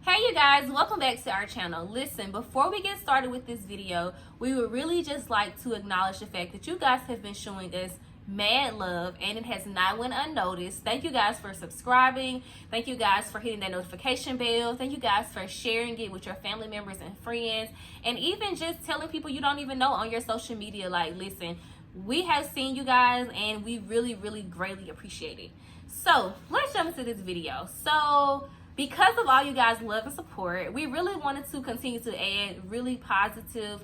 Hey you guys, welcome back to our channel. Listen, before we get started with this video, we would really just like to acknowledge the fact that you guys have been showing us mad love and it has not went unnoticed. Thank you guys for subscribing. Thank you guys for hitting that notification bell. Thank you guys for sharing it with your family members and friends, and even just telling people you don't even know on your social media. Like, listen, we have seen you guys and we really greatly appreciate it. So let's jump into this video. So because of all you guys' love and support, we really wanted to continue to add really positive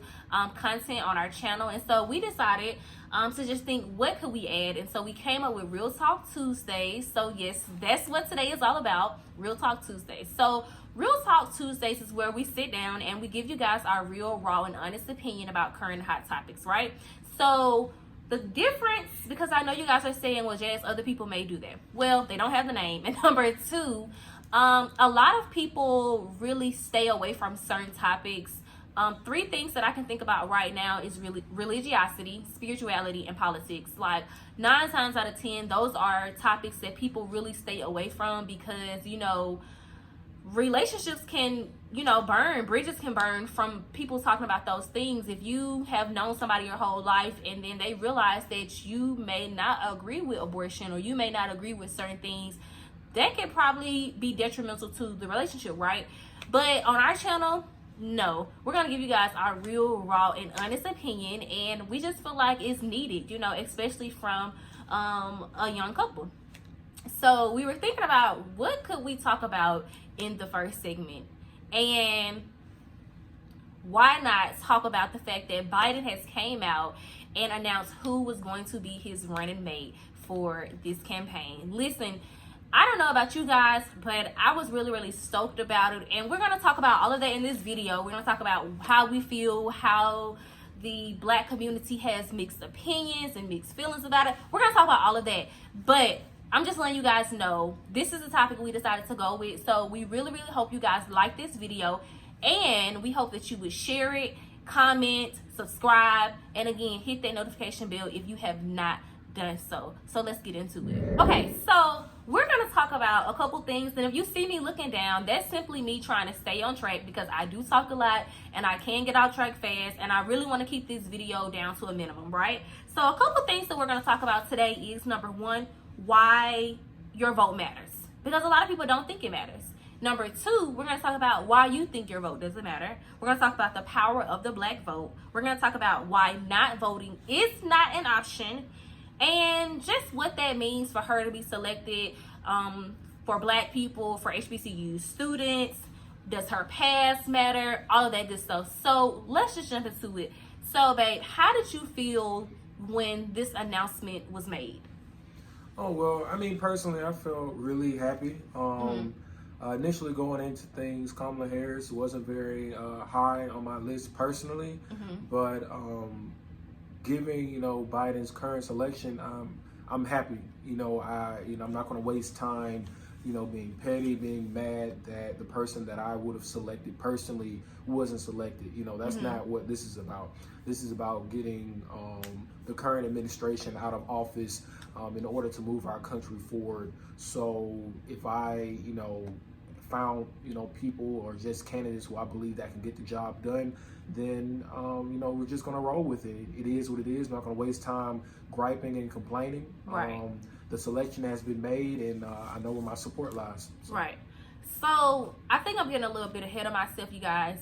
content on our channel. And so we decided to just think, what could we add? And so we came up with Real Talk Tuesdays. So yes, that's what today is all about, Real Talk Tuesdays. So Real Talk Tuesdays is where we sit down and we give you guys our real, raw, and honest opinion about current hot topics, right? So the difference, because I know you guys are saying, well, Jazz, other people may do that. Well, they don't have the name. And number two, a lot of people really stay away from certain topics. Three things that I can think about right now is really religiosity, spirituality, and politics. Like 9 times out of 10, those are topics that people really stay away from because, you know, relationships can, you know, burn. Bridges can burn from people talking about those things. If you have known somebody your whole life and then they realize that you may not agree with abortion or you may not agree with certain things, that can probably be detrimental to the relationship, right? But on our channel, no. We're going to give you guys our real, raw, and honest opinion, and we just feel like it's needed, you know, especially from a young couple. So we were thinking about what could we talk about in the first segment, and why not talk about the fact that Biden has came out and announced who was going to be his running mate for this campaign. Listen, I don't know about you guys, but I was really stoked about it, and we're going to talk about all of that in this video. We're going to talk about how we feel, how the black community has mixed opinions and mixed feelings about it. We're going to talk about all of that, but I'm just letting you guys know this is the topic we decided to go with. So we really hope you guys like this video, and we hope that you would share it, comment, subscribe, and again, hit that notification bell if you have not done so. So let's get into it. Okay, so we're going to talk about a couple things, and if you see me looking down, that's simply me trying to stay on track because I do talk a lot and I can get off track fast, and I really want to keep this video down to a minimum, right? So a couple things that we're going to talk about today is, number one, why your vote matters, because a lot of people don't think it matters. Number two, we're going to talk about why you think your vote doesn't matter. We're going to talk about the power of the black vote. We're going to talk about why not voting is not an option, and just what that means for her to be selected for black people, for HBCU students. Does her past matter? All of that good stuff. So let's just jump into it. So babe, how did you feel when this announcement was made? Oh, well, I mean, personally, I felt really happy. Initially going into things, Kamala Harris wasn't very high on my list personally, but given, you know, Biden's current selection, I'm happy. I'm not going to waste time, you know, being petty, being mad that the person that I would have selected personally wasn't selected. You know, that's not what this is about. This is about getting the current administration out of office in order to move our country forward. So if I, you know, found, you know, people or just candidates who I believe that can get the job done, then, you know, we're just going to roll with it. It is what it is. Not going to waste time griping and complaining. Right. The selection has been made, and I know where my support lies. So. Right. So I think I'm getting a little bit ahead of myself, you guys.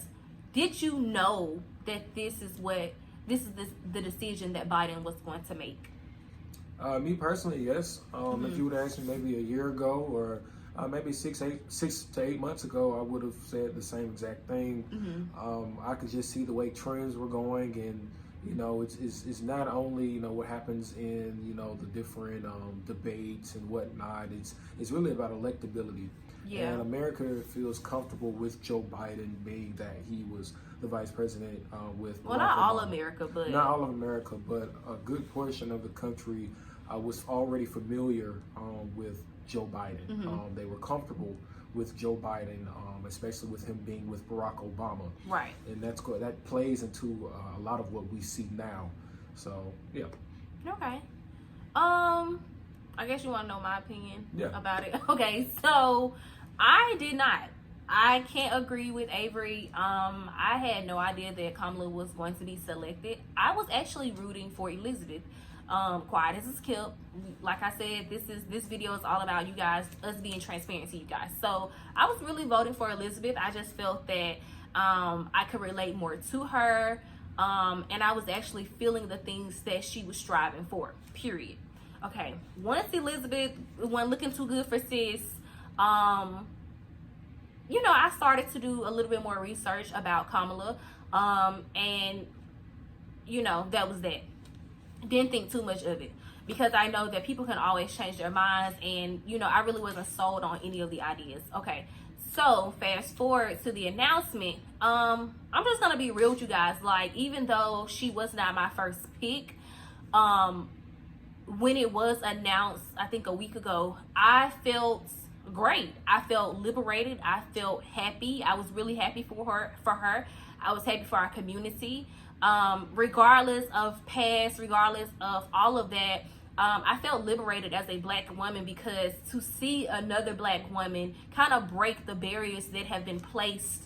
Did you know that this is the decision that Biden was going to make? Me personally, yes. If you would ask me maybe a year ago or maybe 6 to 8 months ago, I would have said the same exact thing. I could just see the way trends were going, and you know, it's not only, you know, what happens in, you know, the different debates and whatnot. It's really about electability. Yeah. And America feels comfortable with Joe Biden being that he was the vice president with. Well, not all America, but not all of America, but a good portion of the country was already familiar with Joe Biden. They were comfortable with Joe Biden, especially with him being with Barack Obama. Right. And that plays into a lot of what we see now. So, yeah. Okay. I guess you want to know my opinion about it. Okay, so I did not I can't agree with Avery. I had no idea that Kamala was going to be selected. I was actually rooting for Elizabeth. Quiet as it's kept. Like I said, this video is all about you guys, us being transparent to you guys. So I was really voting for Elizabeth. I just felt that I could relate more to her, and I was actually feeling the things that she was striving for. Period. Okay. Once Elizabeth wasn't looking too good for sis, you know, I started to do a little bit more research about Kamala, and you know, that was that. Didn't think too much of it because I know that people can always change their minds, and you know, I really wasn't sold on any of the ideas. Okay, so fast forward to the announcement. I'm just gonna be real with you guys. Like, even though she was not my first pick, when it was announced, I think a week ago, I felt great. I felt liberated. I felt happy. I was really happy for her. I was happy for our community. Regardless of past, regardless of all of that, I felt liberated as a Black woman, because to see another Black woman kind of break the barriers that have been placed,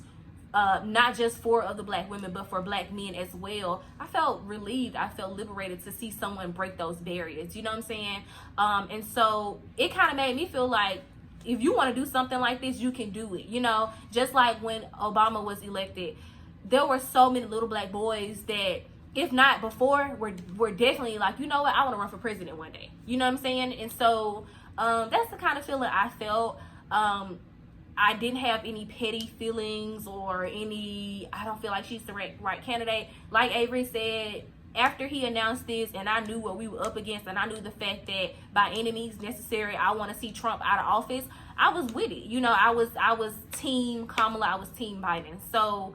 not just for other Black women, but for Black men as well, I felt relieved. I felt liberated to see someone break those barriers. You know what I'm saying? And so it kind of made me feel like, if you want to do something like this, you can do it. You know, just like when Obama was elected, there were so many little Black boys that, if not before, were definitely like, you know what, I want to run for president one day. You know what I'm saying? And so that's the kind of feeling I felt. I didn't have any petty feelings or any, I don't feel like she's the right candidate. Like Avery said, after he announced this and I knew what we were up against, and I knew the fact that by any means necessary, I want to see Trump out of office, I was with it. You know, I was team Kamala, I was team Biden. So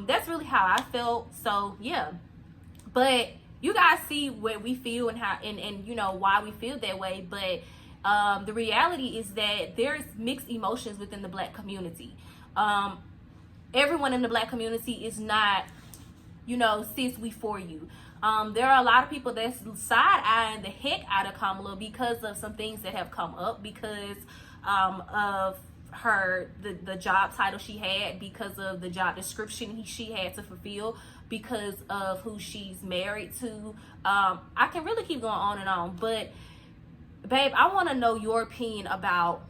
that's really how I felt. So yeah, but you guys see what we feel and how, and you know why we feel that way. But the reality is that there's mixed emotions within the Black community. Everyone in the Black community is not, you know, sis, we for you. There are a lot of people that's side-eyeing the heck out of Kamala because of some things that have come up, because of her, the job title she had, because of the job description she had to fulfill, because of who she's married to. I can really keep going on and on, but babe, I want to know your opinion about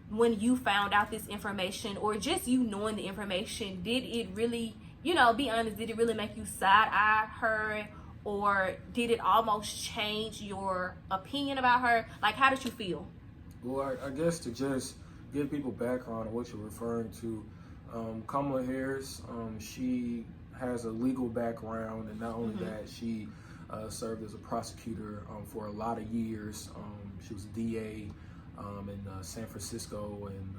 when you found out this information, or just you knowing the information. Did it really, you know, be honest, did it really make you side-eye her, or did it almost change your opinion about her? Like, how did you feel? Well, I guess to just give people background on what you're referring to, Kamala Harris, she has a legal background, and not only that, she served as a prosecutor for a lot of years. She was a DA in San Francisco, and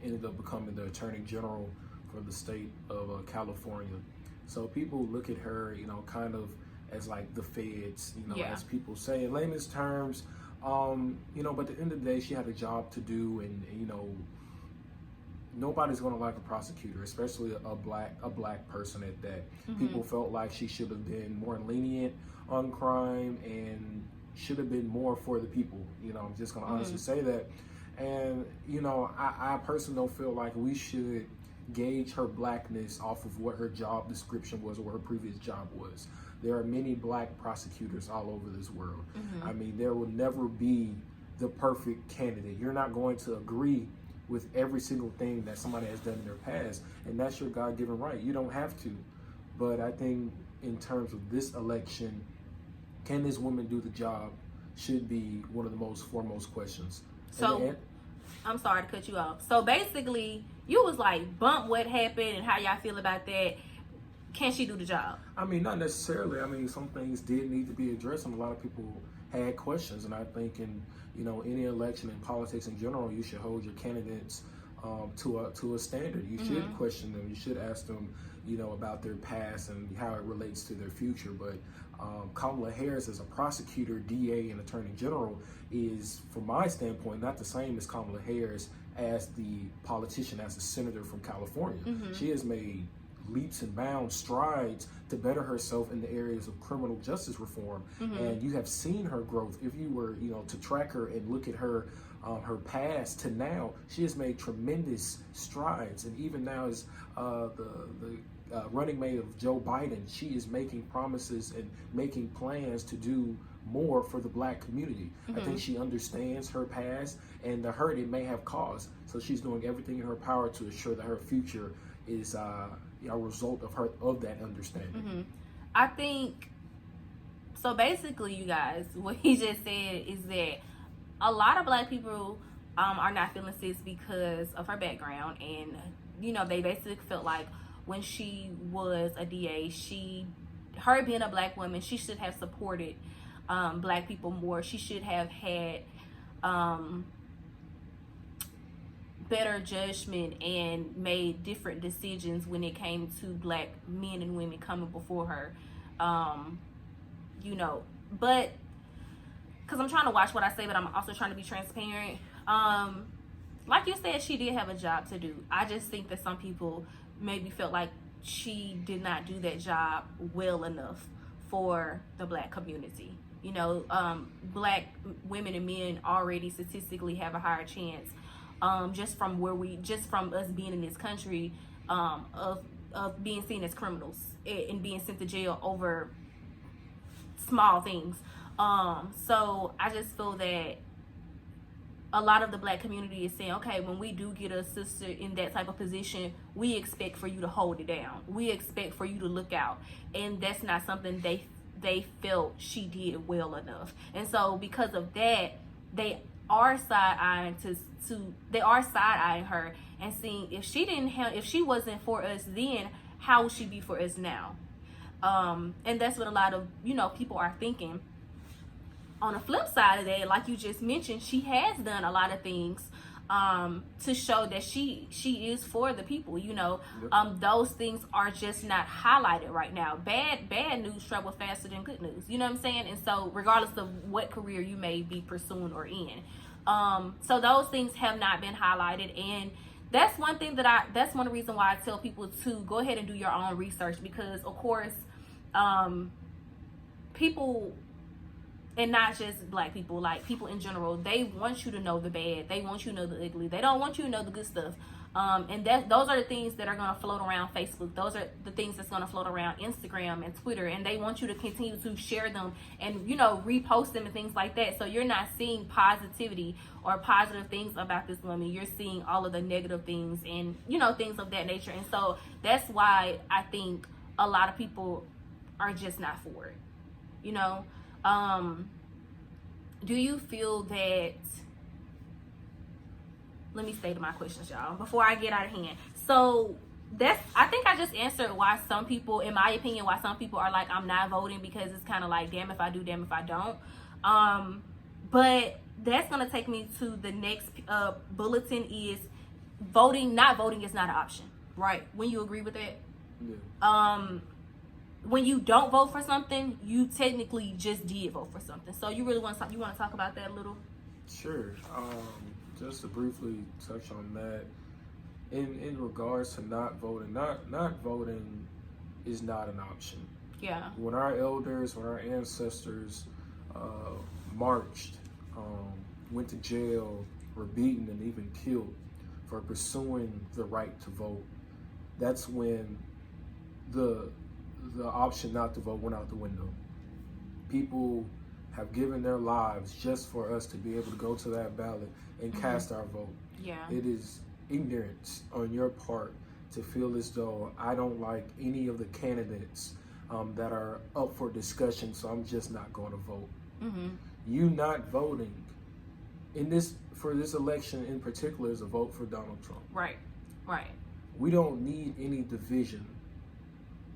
ended up becoming the Attorney General for the state of California. So people look at her, you know, kind of as like the feds, you know, as people say in layman's terms. You know, but at the end of the day, she had a job to do, and you know, nobody's going to like a prosecutor, especially a black person at that. People felt like she should have been more lenient on crime and should have been more for the people. You know, I'm just going to honestly say that. And you know, I personally don't feel like we should gauge her blackness off of what her job description was or what her previous job was. There are many Black prosecutors all over this world. I mean, there will never be the perfect candidate. You're not going to agree with every single thing that somebody has done in their past, and that's your God-given right. You don't have to. But I think in terms of this election, can this woman do the job, should be one of the most foremost questions. So, I'm sorry to cut you off. So basically, you was like, bump what happened and how y'all feel about that. Can she do the job? I mean, not necessarily. I mean, some things did need to be addressed, and a lot of people had questions. And I think in, you know, any election in politics in general, you should hold your candidates to a standard. You should question them. You should ask them, you know, about their past and how it relates to their future. But Kamala Harris as a prosecutor, DA, and Attorney General is, from my standpoint, not the same as Kamala Harris as the politician, as a senator from California. She has made leaps and bounds, strides to better herself in the areas of criminal justice reform. And you have seen her growth. If you were, you know, to track her and look at her her past to now, she has made tremendous strides. And even now, as the running mate of Joe Biden, she is making promises and making plans to do more for the Black community. I think she understands her past and the hurt it may have caused. So she's doing everything in her power to ensure that her future is a result of that understanding. I think so. Basically, you guys, what he just said is that a lot of Black people are not feeling sis because of her background, and they basically felt like when she was a DA, her being a Black woman, she should have supported Black people more. She should have had better judgment and made different decisions when it came to Black men and women coming before her. But because I'm trying to watch what I say, but I'm also trying to be transparent. Like you said, she did have a job to do. I just think that some people maybe felt like she did not do that job well enough for the Black community. Black women and men already statistically have a higher chance, just from us being in this country, of being seen as criminals and being sent to jail over small things. So I just feel that a lot of the Black community is saying, okay, when we do get a sister in that type of position, we expect for you to hold it down. We expect for you to look out. And that's not something they felt she did well enough. And so because of that, they are side-eyeing her and seeing if she wasn't for us then, how would she be for us now? And that's what a lot of people are thinking. On the flip side of that, like you just mentioned, she has done a lot of things to show that she is for the people. Those things are just not highlighted right now. Bad news travel faster than good news. You know what I'm saying? And so regardless of what career you may be pursuing or in, so those things have not been highlighted. And that's one thing that's one reason why I tell people to go ahead and do your own research, because of course people, and not just Black people, like people in general, they want you to know the bad. They want you to know the ugly. They don't want you to know the good stuff. And those are the things that are going to float around Facebook. Those are the things that's going to float around Instagram and Twitter. And they want you to continue to share them and, repost them and things like that. So you're not seeing positivity or positive things about this woman. You're seeing all of the negative things and, things of that nature. And so that's why I think a lot of people are just not for it. Do you feel that, let me state my questions, y'all, before I get out of hand. So I think I just answered why some people, in my opinion, why some people are like, I'm not voting, because it's kind of like, damn if I do, damn if I don't. But that's going to take me to the next bulletin is not voting is not an option, right? When you agree with that? Yeah. When you don't vote for something, you technically just did vote for something. So you really want to talk about that a little? Sure. Just to briefly touch on that, in regards to not voting, not voting is not an option. Yeah. When our elders, when our ancestors marched, went to jail, were beaten and even killed for pursuing the right to vote, that's when the option not to vote went out the window. People have given their lives just for us to be able to go to that ballot and cast our vote. Yeah. It is ignorance on your part to feel as though I don't like any of the candidates that are up for discussion, so I'm just not going to vote. You not voting for this election in particular is a vote for Donald Trump. Right. We don't need any division.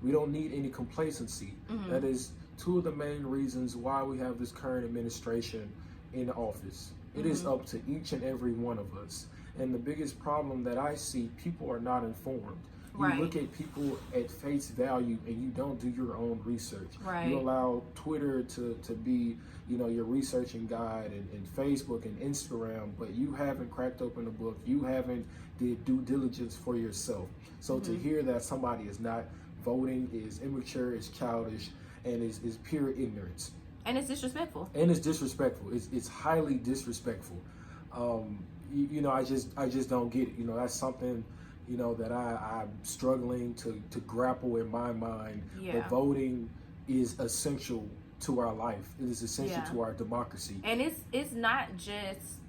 We don't need any complacency. That is two of the main reasons why we have this current administration in office. It is up to each and every one of us. And the biggest problem that I see, people are not informed. You look at people at face value and you don't do your own research. You allow Twitter to be, your researching guide and Facebook and Instagram, but you haven't cracked open a book. You haven't did due diligence for yourself. So to hear that somebody is not voting is immature, is childish, and is pure ignorance. And it's disrespectful. It's highly disrespectful. you know, I just don't get it. You know, that's something, you know, that I'm struggling to grapple in my mind. Yeah. But voting is essential to our life. It is essential Yeah. to our democracy. And it's not just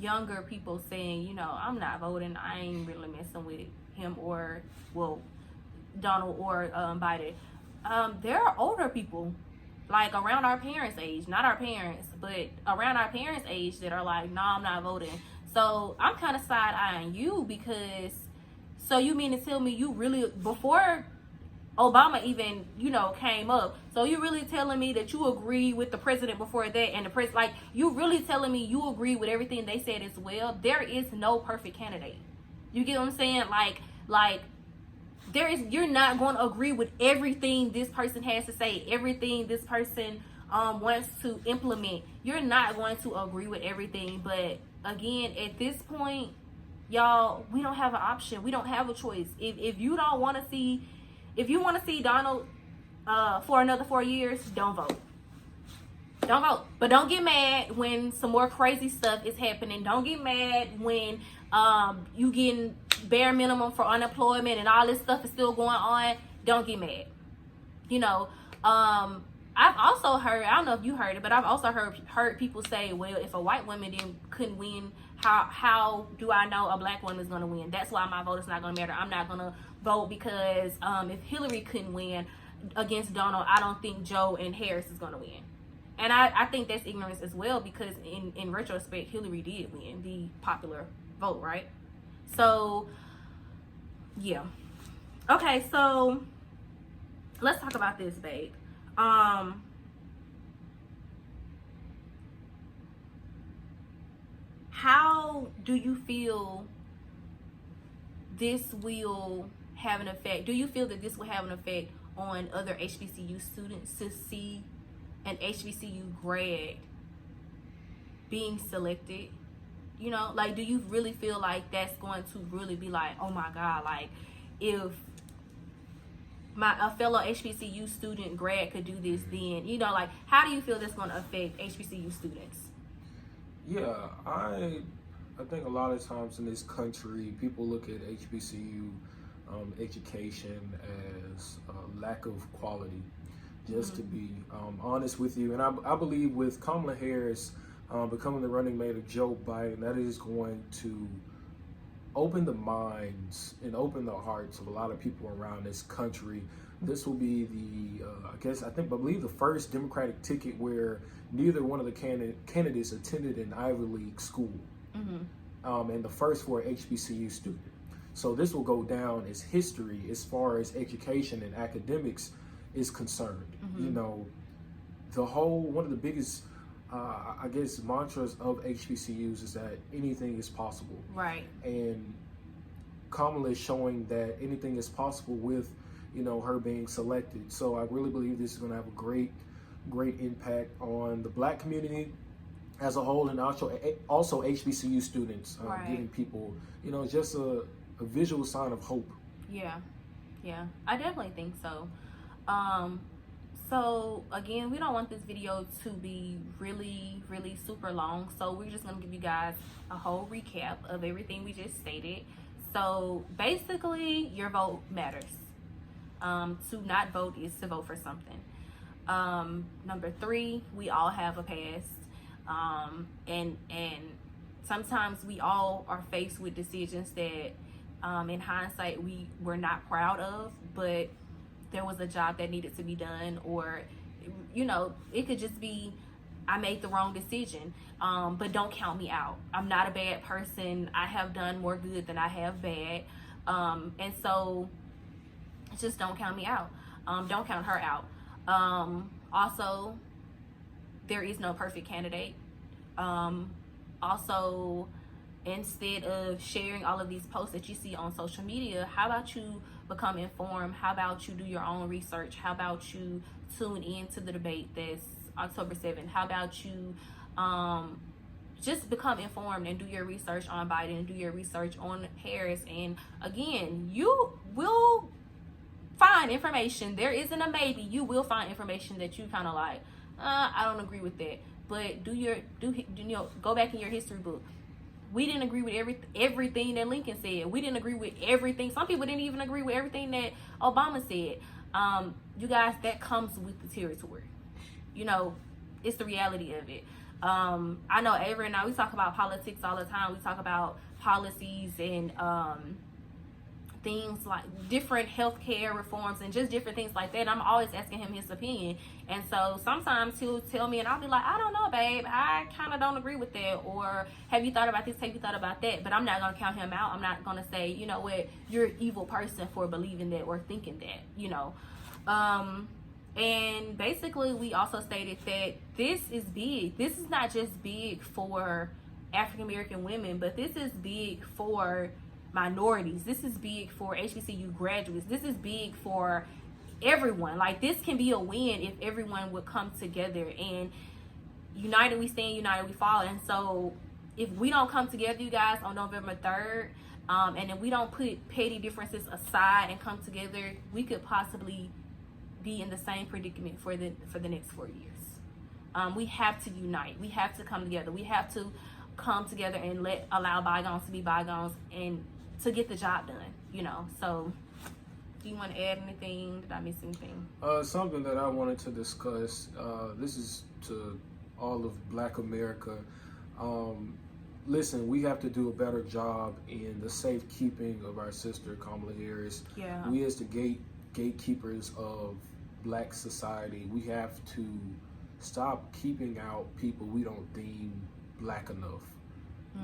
younger people saying, you know, I'm not voting. I ain't really messing with him or, well, Donald or Biden. There are older people, like around our parents' age, not our parents, but around our parents' age that are like, no, I'm not voting. So I'm kind of side-eyeing you, because, so you mean to tell me you really, before Obama even, you know, came up, so you really telling me that you agree with the president before that, and the president, like, you really telling me you agree with everything they said as well? There is no perfect candidate. You get what I'm saying? Like you're not going to agree with everything this person has to say, everything this person wants to implement. You're not going to agree with everything. But again, at this point, y'all, we don't have an option. We don't have a choice. If you don't want to see, if you want to see Donald for another 4 years, don't vote. Don't vote. But don't get mad when some more crazy stuff is happening. Don't get mad when you getting bare minimum for unemployment and all this stuff is still going on. Don't get mad. You know, I've also heard, I don't know if you heard it, but I've also heard people say, well, if a white woman couldn't win, how do I know a black woman is going to win? That's why my vote is not going to matter. I'm not going to vote because if Hillary couldn't win against Donald, I don't think Joe and Harris is going to win. And I think that's ignorance as well, because in retrospect, Hillary did win the popular vote, right? So, yeah. Okay, so let's talk about this, babe. How do you feel this will have an effect? Do you feel that this will have an effect on other HBCU students to see an HBCU grad being selected? You know, like, do you really feel like that's going to really be like, oh my God, like, if a fellow HBCU student grad could do this, then, you know, like, how do you feel that's going to affect HBCU students? Yeah, I think a lot of times in this country, people look at HBCU education as a lack of quality. Just to be honest with you, and I believe with Kamala Harris becoming the running mate of Joe Biden, that is going to open the minds and open the hearts of a lot of people around this country. This will be the, I believe the first Democratic ticket where neither one of the candidates attended an Ivy League school, and the first for an HBCU student. So this will go down as history as far as education and academics is concerned. You know, one of the biggest, mantras of HBCUs is that anything is possible. Right. And Kamala is showing that anything is possible with, you know, her being selected. So I really believe this is going to have a great impact on the black community as a whole, and also HBCU students, giving people, you know, just a visual sign of hope. Yeah, I definitely think so. So again, we don't want this video to be really, really super long. So we're just going to give you guys a whole recap of everything we just stated. So basically, your vote matters. To not vote is to vote for something. Number 3, we all have a past. And sometimes we all are faced with decisions that in hindsight we were not proud of, but there was a job that needed to be done, or, you know, it could just be I made the wrong decision. But don't count me out. I'm not a bad person. I have done more good than I have bad. And so just don't count me out. Don't count her out. Also, there is no perfect candidate. Also, instead of sharing all of these posts that you see on social media, how about you become informed? How about you do your own research? How about you tune in to the debate that's October 7th? How about you just become informed and do your research on Biden, do your research on Harris? And again, you will find information. There isn't a maybe. You will find information that you kind of like, I don't agree with that. but go back in your history book. We didn't agree with everything that Lincoln said. We didn't agree with everything. Some people didn't even agree with everything that Obama said. You guys, that comes with the territory. It's the reality of it. I know Avery and I, we talk about politics all the time. We talk about policies and things like different healthcare reforms and just different things like that. And I'm always asking him his opinion. And so sometimes he'll tell me and I'll be like, I don't know, babe. I kind of don't agree with that. Or have you thought about this? Have you thought about that? But I'm not going to count him out. I'm not going to say, you know what, you're an evil person for believing that or thinking that, And basically, we also stated that this is big. This is not just big for African American women, but this is big for minorities. This is big for HBCU graduates. This is big for everyone. Like, this can be a win if everyone would come together. And united we stand, united we fall. And so if we don't come together, you guys, on November 3rd, and if we don't put petty differences aside and come together, we could possibly be in the same predicament for the next 4 years. We have to unite. We have to come together. We have to come together and allow bygones to be bygones and to get the job done, So do you want to add anything? Did I miss anything? Something that I wanted to discuss, this is to all of Black America. Listen, we have to do a better job in the safekeeping of our sister Kamala Harris. Yeah. We as the gatekeepers of Black society, we have to stop keeping out people we don't deem Black enough.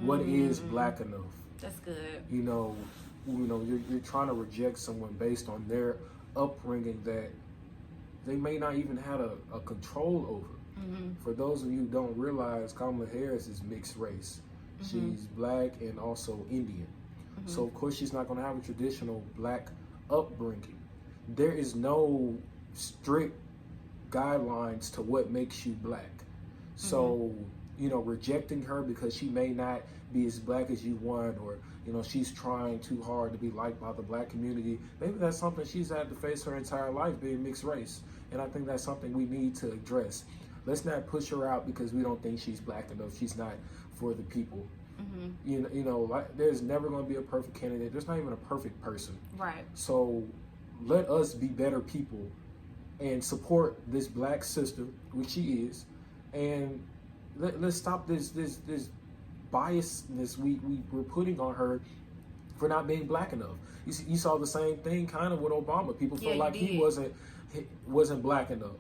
What is Black enough? That's good. You're trying to reject someone based on their upbringing that they may not even have a control over. For those of you who don't realize, Kamala Harris is mixed race. She's Black and also Indian. So of course she's not going to have a traditional Black upbringing. There is no strict guidelines to what makes you Black. So, rejecting her because she may not be as Black as you want, or, she's trying too hard to be liked by the Black community. Maybe that's something she's had to face her entire life, being mixed race. And I think that's something we need to address. Let's not push her out because we don't think she's Black enough. She's not for the people. There's never going to be a perfect candidate. There's not even a perfect person. Right. So let us be better people and support this Black sister, which she is, and let's stop this biasness we're putting on her for not being Black enough. You saw the same thing kind of with Obama. People felt like he wasn't Black enough,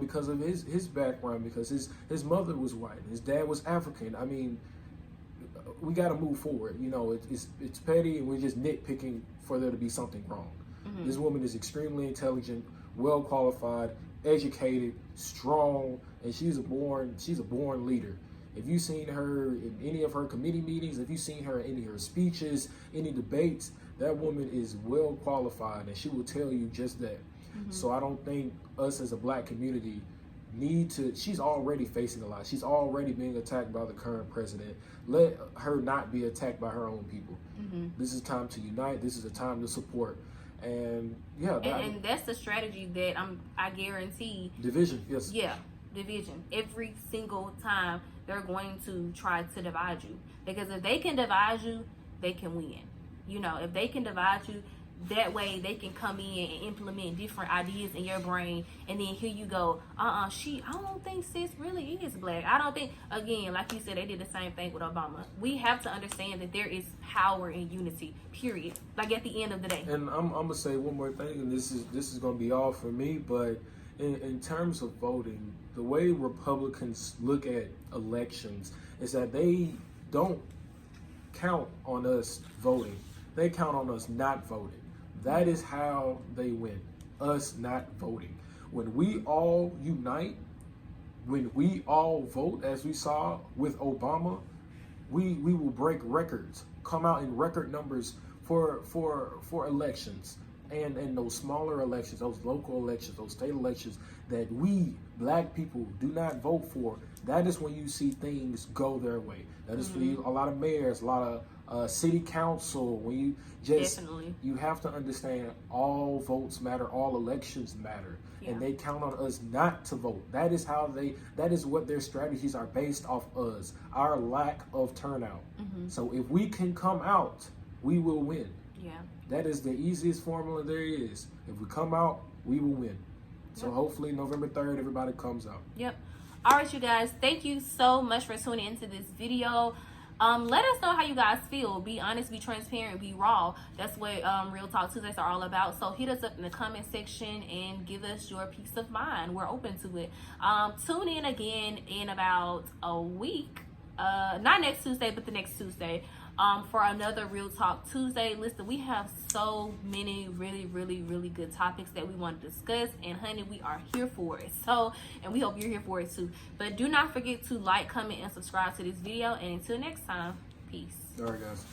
because of his background, because his mother was white, his dad was African. I mean, we got to move forward. It's petty, and we're just nitpicking for there to be something wrong. This woman is extremely intelligent, well qualified, educated, strong, and she's a born leader. If you've seen her in any of her committee meetings, if you've seen her in any of her speeches, any debates, that woman is well qualified, and she will tell you just that. So I don't think us as a Black community she's already facing a lot. She's already being attacked by the current president. Let her not be attacked by her own people. This is time to unite. This is a time to support. And and that's the strategy that I guarantee. Division, yes. Yeah, division. Every single time they're going to try to divide you, because if they can divide you, they can win. If they can divide you, that way they can come in and implement different ideas in your brain, and then here you go, I don't think sis really is Black. I don't think, again, like you said, they did the same thing with Obama. We have to understand that there is power in unity, period. Like, at the end of the day. And I'm gonna say one more thing, and this is gonna be all for me, but in terms of voting, the way Republicans look at elections is that they don't count on us voting. They count on us not voting. That is how they win, us not voting. When we all unite, when we all vote, as we saw with Obama, we will break records, come out in record numbers for elections. And those smaller elections, those local elections, those state elections that we Black people do not vote for, that is when you see things go their way. That is for a lot of mayors, a lot city council, when you just, Definitely. you have to understand all votes matter, all elections matter. Yeah. And they count on us not to vote. That is what their strategies are based off us, our lack of turnout. So if we can come out, we will win. Yeah. That is the easiest formula there is. If we come out, we will win. So hopefully November 3rd, everybody comes out. Yep. All right, you guys. Thank you so much for tuning into this video. Let us know how you guys feel. Be honest, be transparent, be raw. That's what Real Talk Tuesdays are all about. So hit us up in the comment section and give us your peace of mind. We're open to it. Tune in again in about a week. Not next Tuesday, but the next Tuesday. For another Real Talk Tuesday. Listen, we have so many really good topics that we want to discuss, and honey, we are here for it. So, and we hope you're here for it too. But do not forget to like, comment, and subscribe to this video, and until next time, peace. All right, guys.